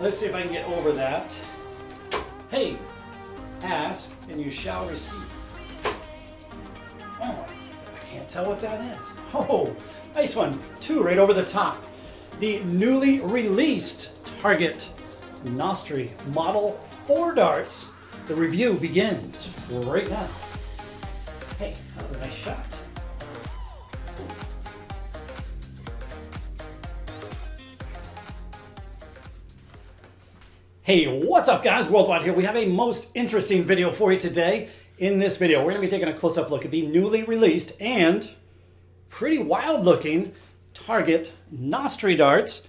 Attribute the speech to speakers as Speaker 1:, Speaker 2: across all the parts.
Speaker 1: Let's see if I can get over that. Hey, ask and you shall receive. Oh, I can't tell what that is. Oh, nice one. 2 right over the top. The newly released Target Nastri Model 4 darts. The review begins right now. Hey, that was a nice shot. Hey, what's up guys? Worldwide here. We have a most interesting video for you today. In this video, we're going to be taking a close-up look at the newly released and pretty wild looking Target Nastri darts.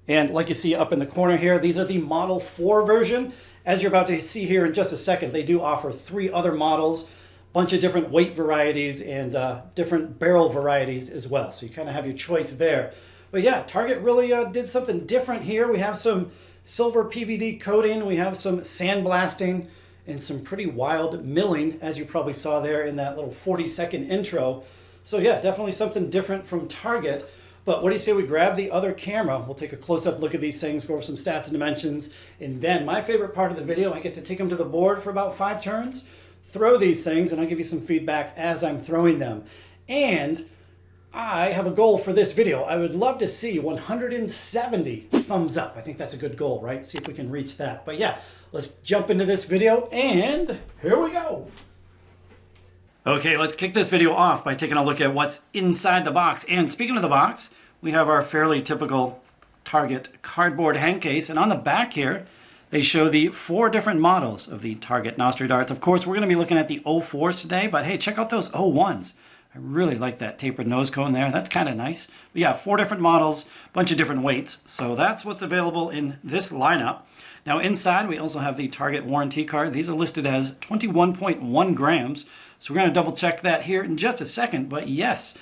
Speaker 1: And like you see up in the corner here, these are the Model 4 version. As you're about to see here in just a second, they do offer 3 other models, bunch of different weight varieties and different barrel varieties as well. So you kind of have your choice there. But yeah, Target really did something different here. We have some silver PVD coating, we have some sandblasting, and some pretty wild milling, as you probably saw there in that little 40-second intro. So yeah, definitely something different from Target. But what do you say we grab the other camera? We'll take a close-up look at these things, go over some stats and dimensions, and then my favorite part of the video, I get to take them to the board for about 5 turns, throw these things, and I'll give you some feedback as I'm throwing them. And I have a goal for this video. I would love to see 170 thumbs up. I think that's a good goal, right? See if we can reach that. But yeah, let's jump into this video and here we go. Okay, let's kick this video off by taking a look at what's inside the box. And speaking of the box, we have our fairly typical Target cardboard hang case. And on the back here, they show the 4 different models of the Target Nastri darts. Of course, we're going to be looking at the 04s today, but hey, check out those 01s. I really like that tapered nose cone there. That's kind of nice. But yeah, 4 different models, bunch of different weights. So that's what's available in this lineup. Now inside, we also have the Target warranty card. These are listed as 21.1 grams. So we're going to double check that here in just a second. But yes,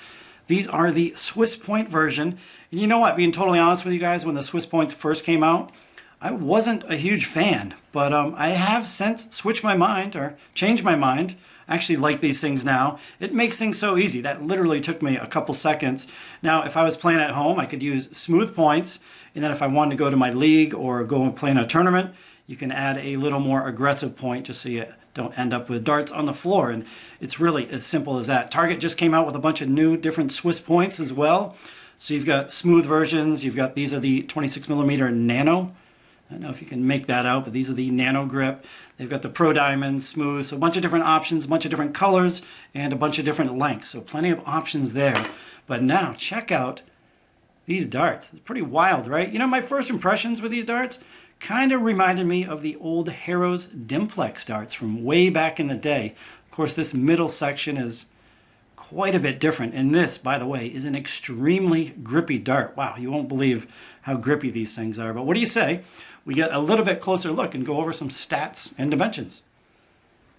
Speaker 1: these are the Swiss Point version. And you know what, being totally honest with you guys, when the Swiss Points first came out, I wasn't a huge fan. But I have since switched my mind or changed my mind. I actually like these things now. It makes things so easy. That literally took me a couple seconds. Now, if I was playing at home, I could use smooth points. And then if I wanted to go to my league or go and play in a tournament, you can add a little more aggressive point just so you don't end up with darts on the floor. And it's really as simple as that. Target just came out with a bunch of new different Swiss points as well. So you've got smooth versions. You've got, these are the 26mm nano. I don't know if you can make that out, but these are the nano grip. They've got the Pro Diamond, smooth, so a bunch of different options, a bunch of different colors, and a bunch of different lengths. So plenty of options there. But now, check out these darts. It's pretty wild, right? You know, my first impressions with these darts kind of reminded me of the old Harrow's Dimplex darts from way back in the day. Of course, this middle section is quite a bit different. And this, by the way, is an extremely grippy dart. Wow, you won't believe how grippy these things are. But what do you say we get a little bit closer look and go over some stats and dimensions?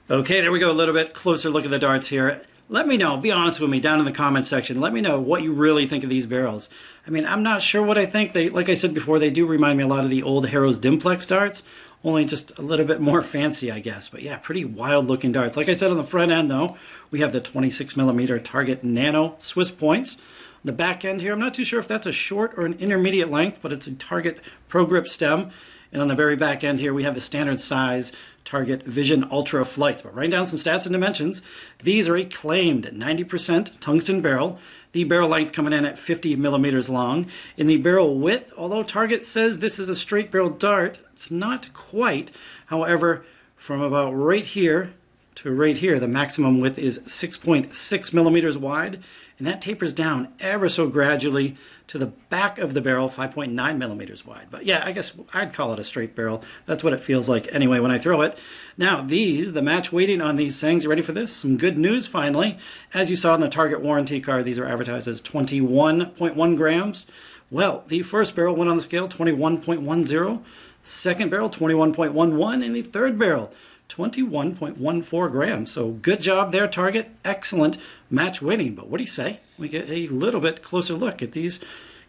Speaker 1: Okay, there we go, a little bit closer look at the darts here. Let me know, be honest with me down in the comment section. Let me know what you really think of these barrels. I mean, I'm not sure what I think. They, like I said before, they do remind me a lot of the old Harrow's Dimplex darts, only just a little bit more fancy, I guess. But yeah, pretty wild looking darts. Like I said, on the front end though, we have the 26mm Target Nano Swiss points. The back end here, I'm not too sure if that's a short or an intermediate length, but it's a Target Pro Grip stem. And on the very back end here, we have the standard size Target Vision Ultra Flight. But writing down some stats and dimensions, these are a claimed 90% tungsten barrel. The barrel length coming in at 50 millimeters long. In the barrel width, although Target says this is a straight barrel dart, it's not quite. However, from about right here to right here. The maximum width is 6.6 millimeters wide, and that tapers down ever so gradually to the back of the barrel, 5.9 millimeters wide. But yeah, I guess I'd call it a straight barrel. That's what it feels like anyway when I throw it. Now the match weighting on these things, you ready for this? Some good news finally. As you saw in the Target warranty card, these are advertised as 21.1 grams. Well, the first barrel went on the scale 21.10, second barrel 21.11, and the third barrel 21.14 grams. So good job there, Target. Excellent match weighting. But what do you say? We get a little bit closer look at these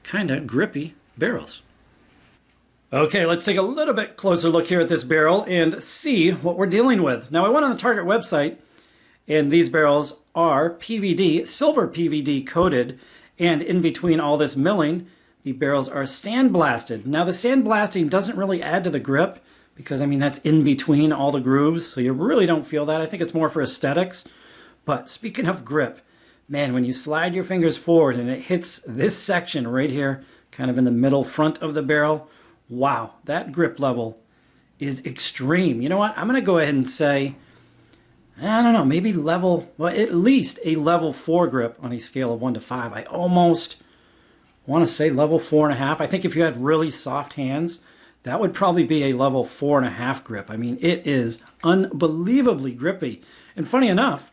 Speaker 1: kind of grippy barrels. Okay, let's take a little bit closer look here at this barrel and see what we're dealing with. Now, I went on the Target website, and these barrels are PVD, silver PVD coated, and in between all this milling, the barrels are sandblasted. Now, the sandblasting doesn't really add to the grip, because, I mean, that's in between all the grooves, so you really don't feel that. I think it's more for aesthetics. But speaking of grip, man, when you slide your fingers forward and it hits this section right here, kind of in the middle front of the barrel, wow, that grip level is extreme. You know what? I'm going to go ahead and say, I don't know, maybe level, well, at least a level 4 grip on a scale of 1 to 5. I almost want to say level 4.5. I think if you had really soft hands, that would probably be a level 4.5 grip. I mean, it is unbelievably grippy. And funny enough,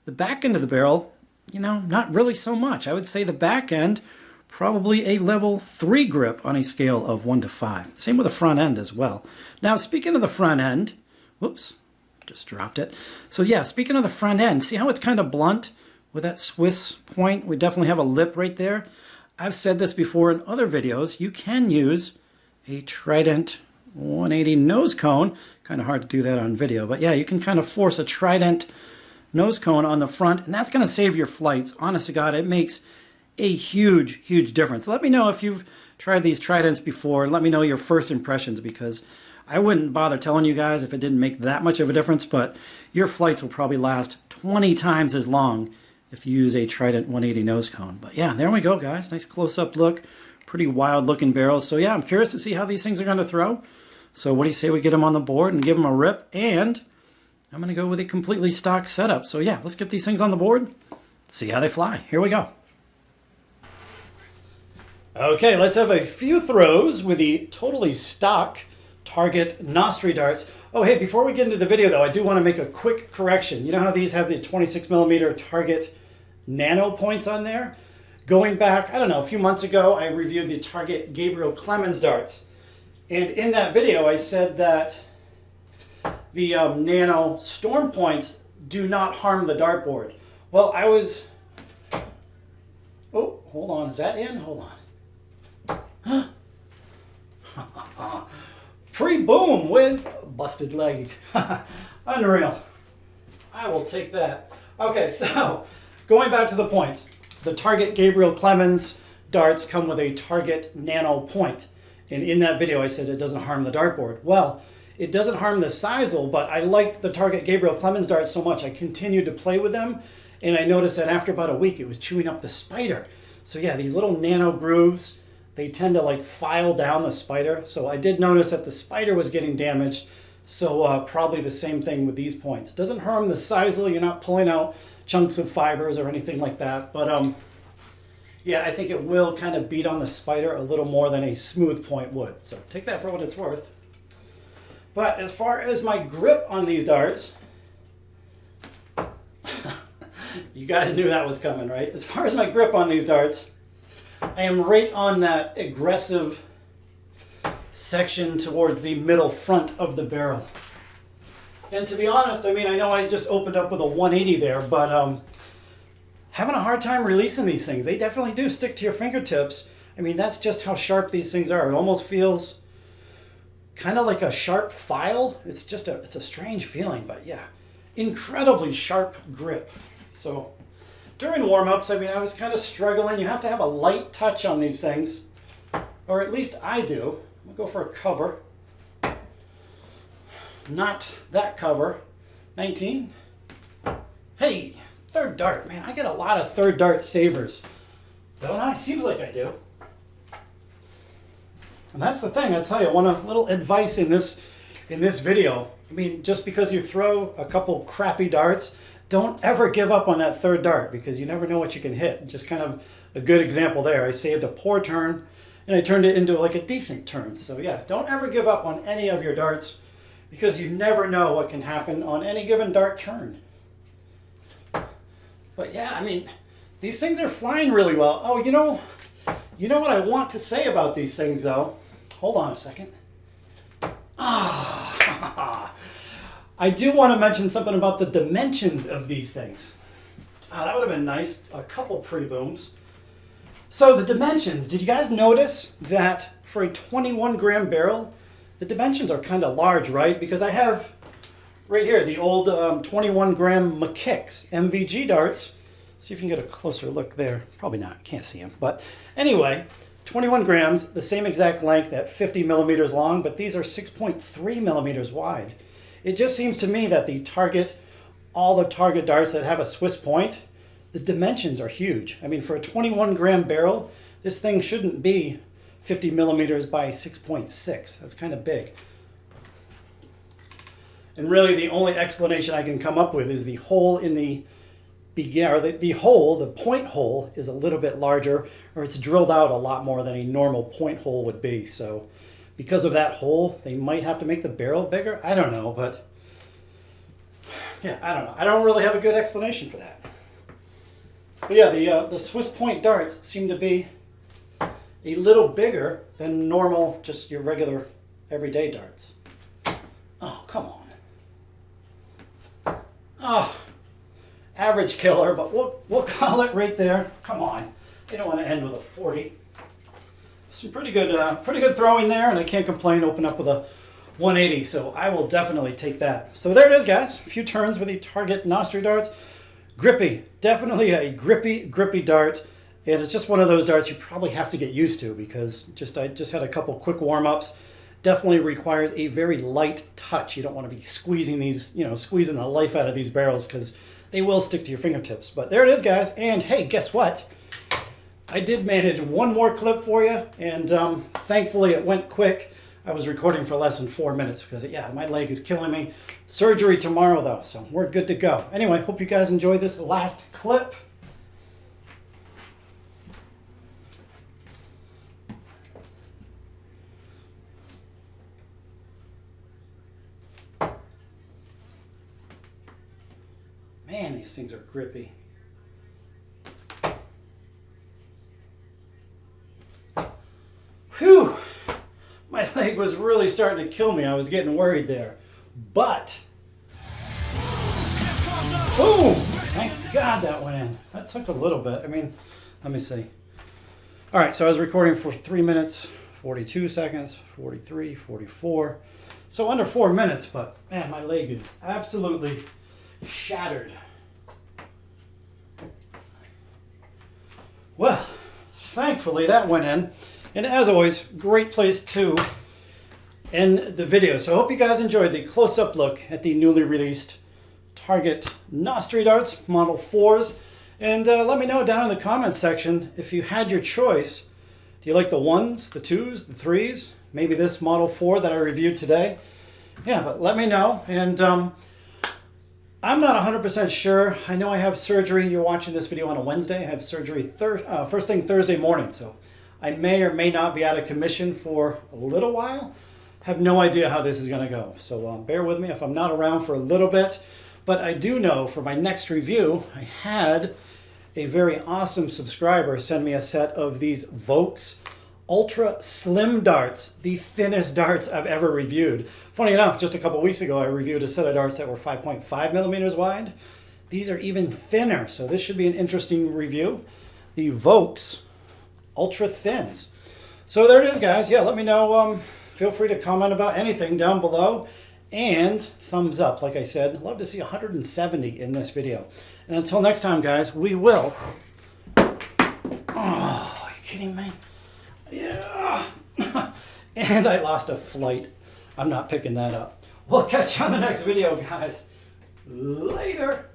Speaker 1: the back end of the barrel, you know, not really so much. I would say the back end, probably a level 3 grip on a scale of 1 to 5. Same with the front end as well. Now, speaking of the front end, whoops, just dropped it. So yeah, speaking of the front end, see how it's kind of blunt with that Swiss point? We definitely have a lip right there. I've said this before in other videos. You can use a Trident 180 nose cone. Kind of hard to do that on video, but yeah, you can kind of force a Trident nose cone on the front, and that's going to save your flights. Honest to God, it makes a huge, huge difference. Let me know if you've tried these Tridents before, and let me know your first impressions, because I wouldn't bother telling you guys if it didn't make that much of a difference, but your flights will probably last 20 times as long if you use a Trident 180 nose cone. But yeah, there we go, guys. Nice close-up look. Pretty wild looking barrels. So yeah, I'm curious to see how these things are going to throw. So what do you say we get them on the board and give them a rip? And I'm going to go with a completely stock setup. So yeah, let's get these things on the board, see how they fly. Here we go. Okay, let's have a few throws with the totally stock Target Nastri darts. Oh hey, before we get into the video though, I do want to make a quick correction. You know how these have the 26 millimeter Target Nano points on there? Going back, I don't know, a few months ago, I reviewed the Target Gabriel Clemens darts. And in that video, I said that the Nano Storm points do not harm the dartboard. Well, I was... Oh, hold on. Is that in? Hold on. Pre-boom with busted leg. Unreal. I will take that. Okay, so going back to the points. The Target Gabriel Clemens darts come with a Target Nano point. And in that video, I said it doesn't harm the dartboard. Well, it doesn't harm the sisal, but I liked the Target Gabriel Clemens darts so much, I continued to play with them. And I noticed that after about a week, it was chewing up the spider. So yeah, these little nano grooves, they tend to like file down the spider. So I did notice that the spider was getting damaged. So probably the same thing with these points. Doesn't harm the sisal, you're not pulling out chunks of fibers or anything like that. But yeah, I think it will kind of beat on the spider a little more than a smooth point would. So take that for what it's worth. But as far as my grip on these darts, you guys knew that was coming, right? As far as my grip on these darts, I am right on that aggressive section towards the middle front of the barrel. And to be honest, I mean, I know I just opened up with a 180 there, but having a hard time releasing these things. They definitely do stick to your fingertips. I mean, that's just how sharp these things are. It almost feels kind of like a sharp file. It's just it's a strange feeling, but yeah, incredibly sharp grip. So during warm-ups, I mean, I was kind of struggling. You have to have a light touch on these things, or at least I do. I'm gonna go for a cover. Not that cover. 19. Hey, third dart. Man, I get a lot of third dart savers. Don't I? Seems like I do. And that's the thing, I tell you, one little advice in this video. I mean, just because you throw a couple crappy darts, don't ever give up on that third dart because you never know what you can hit. Just kind of a good example there. I saved a poor turn and I turned it into like a decent turn. So yeah, don't ever give up on any of your darts because you never know what can happen on any given dart turn. But yeah, I mean, these things are flying really well. Oh, you know what I want to say about these things though? Hold on a second. I do want to mention something about the dimensions of these things. That would have been nice. A couple pre-booms. So the dimensions, did you guys notice that for a 21 gram barrel, the dimensions are kind of large, right? Because I have right here the old 21 gram McKicks MVG darts. See if you can get a closer look there. Probably not, can't see them. But anyway, 21 grams, the same exact length at 50 millimeters long, but these are 6.3 millimeters wide. It just seems to me that all the Target darts that have a Swiss point, the dimensions are huge. I mean, for a 21 gram barrel, this thing shouldn't be 50 millimeters by 6.6. That's kind of big. And really the only explanation I can come up with is the hole in the the point hole is a little bit larger, or it's drilled out a lot more than a normal point hole would be. So because of that hole, they might have to make the barrel bigger. I don't know, but yeah, I don't know. I don't really have a good explanation for that. But yeah, the Swiss point darts seem to be a little bigger than normal, just your regular everyday darts. Oh, come on. Oh, average killer, but we'll call it right there. Come on. You don't want to end with a 40. Some pretty good throwing there, and I can't complain. Open up with a 180, so I will definitely take that. So there it is, guys. A few turns with the Target Nastri darts. Grippy, definitely a grippy dart, and it's just one of those darts you probably have to get used to because I just had a couple quick warm-ups. Definitely requires a very light touch. You don't want to be squeezing these, squeezing the life out of these barrels because they will stick to your fingertips. But there it is, guys. And hey, guess what? I did manage one more clip for you, and thankfully it went quick. I was recording for less than 4 minutes because, yeah, my leg is killing me. Surgery tomorrow, though, so we're good to go. Anyway, hope you guys enjoyed this last clip. Man, these things are grippy. Whew! My leg was really starting to kill me. I was getting worried there. But, boom! Thank God that went in. That took a little bit. I mean, let me see. All right, so I was recording for 3 minutes, 42 seconds, 43, 44. So under 4 minutes, but man, my leg is absolutely shattered. Well, thankfully that went in. And as always, great place to end the video. So I hope you guys enjoyed the close-up look at the newly released Target Nastri darts, Model 4s. And let me know down in the comments section if you had your choice. Do you like the 1s, the 2s, the 3s? Maybe this Model 4 that I reviewed today? Yeah, but let me know. And I'm not 100% sure. I know I have surgery. You're watching this video on a Wednesday. I have surgery first thing Thursday morning. So I may or may not be out of commission for a little while. Have no idea how this is going to go. So bear with me if I'm not around for a little bit. But I do know for my next review, I had a very awesome subscriber send me a set of these Vokes Ultra Slim darts, the thinnest darts I've ever reviewed. Funny enough, just a couple weeks ago, I reviewed a set of darts that were 5.5 millimeters wide. These are even thinner, so this should be an interesting review. The Vokes Ultra Thins. So there it is, guys. Yeah, let me know. Feel free to comment about anything down below. And thumbs up, like I said. I'd love to see 170 in this video. And until next time, guys, we will... Oh, are you kidding me? Yeah. And I lost a flight. I'm not picking that up. We'll catch you on the next video, guys. Later.